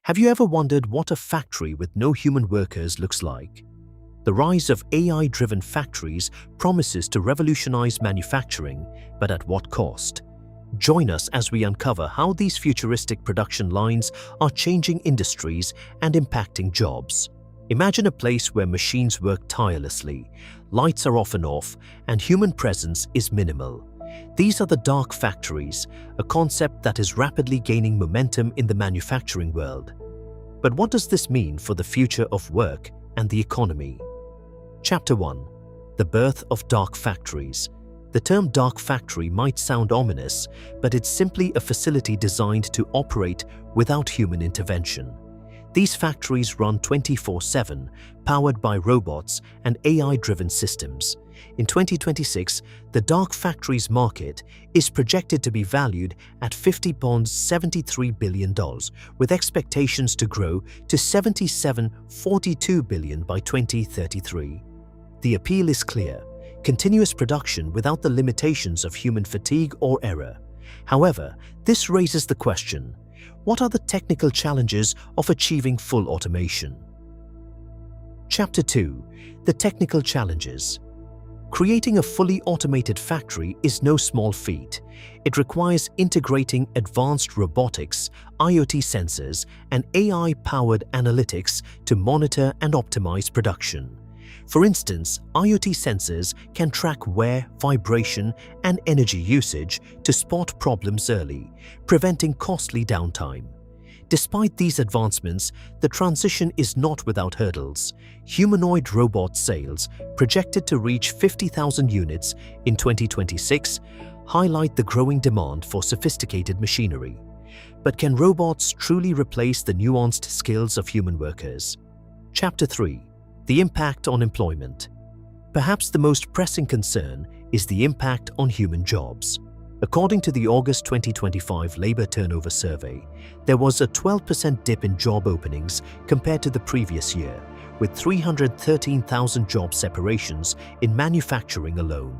Have you ever wondered what a factory with no human workers looks like? The rise of AI-driven factories promises to revolutionize manufacturing, but at what cost? Join us as we uncover how these futuristic production lines are changing industries and impacting jobs. Imagine a place where machines work tirelessly, lights are often off, and human presence is minimal. These are the dark factories, a concept that is rapidly gaining momentum in the manufacturing world. But what does this mean for the future of work and the economy? Chapter 1. The birth of dark factories. The term dark factory might sound ominous, but it's simply a facility designed to operate without human intervention. These factories run 24/7, powered by robots and AI-driven systems. In 2026, the dark factories market is projected to be valued at $50.73 billion, with expectations to grow to $77.42 billion by 2033. The appeal is clear: continuous production without the limitations of human fatigue or error. However, this raises the question: what are the technical challenges of achieving full automation? Chapter 2. The technical challenges. Creating a fully automated factory is no small feat. It requires integrating advanced robotics, IoT sensors, and AI-powered analytics to monitor and optimize production. For instance, IoT sensors can track wear, vibration, and energy usage to spot problems early, preventing costly downtime. Despite these advancements, the transition is not without hurdles. Humanoid robot sales, projected to reach 50,000 units in 2026, highlight the growing demand for sophisticated machinery. But can robots truly replace the nuanced skills of human workers? Chapter 3. The impact on employment. Perhaps the most pressing concern is the impact on human jobs. According to the August 2025 Labor Turnover Survey, there was a 12% dip in job openings compared to the previous year, with 313,000 job separations in manufacturing alone.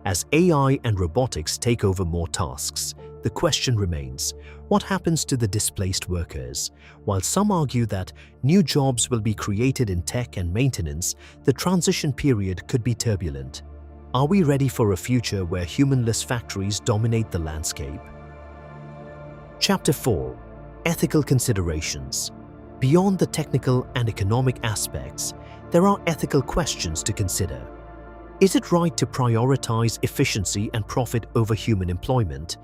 As AI and robotics take over more tasks, the question remains: what happens to the displaced workers? While some argue that new jobs will be created in tech and maintenance, the transition period could be turbulent. Are we ready for a future where humanless factories dominate the landscape? Chapter 4. Ethical considerations. Beyond the technical and economic aspects, there are ethical questions to consider. Is it right to prioritize efficiency and profit over human employment?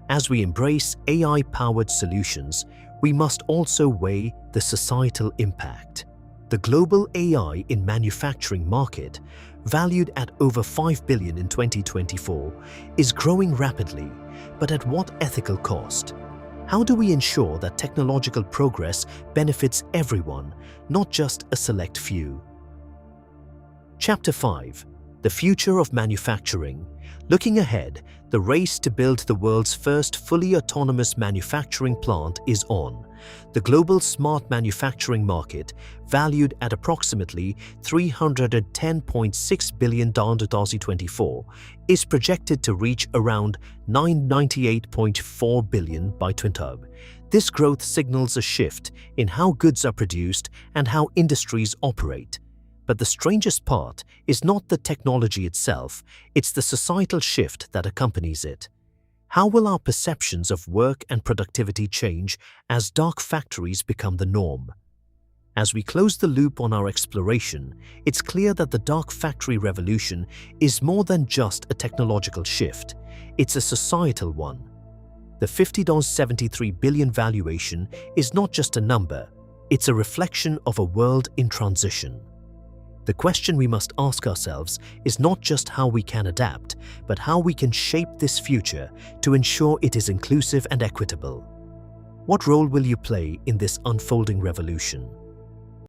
As we embrace AI-powered solutions, we must also weigh the societal impact. The global AI in manufacturing market, valued at over $5 billion in 2024, is growing rapidly, but at what ethical cost? How do we ensure that technological progress benefits everyone, not just a select few? Chapter 5. The future of manufacturing. Looking ahead, the race to build the world's first fully autonomous manufacturing plant is on. The global smart manufacturing market, valued at approximately $310.6 billion in 2024, is projected to reach around $998.4 billion by 2030. This growth signals a shift in how goods are produced and how industries operate. But the strangest part is not the technology itself, it's the societal shift that accompanies it. How will our perceptions of work and productivity change as dark factories become the norm? As we close the loop on our exploration, it's clear that the dark factory revolution is more than just a technological shift, it's a societal one. The $50.73 billion valuation is not just a number, it's a reflection of a world in transition. The question we must ask ourselves is not just how we can adapt, but how we can shape this future to ensure it is inclusive and equitable. What role will you play in this unfolding revolution?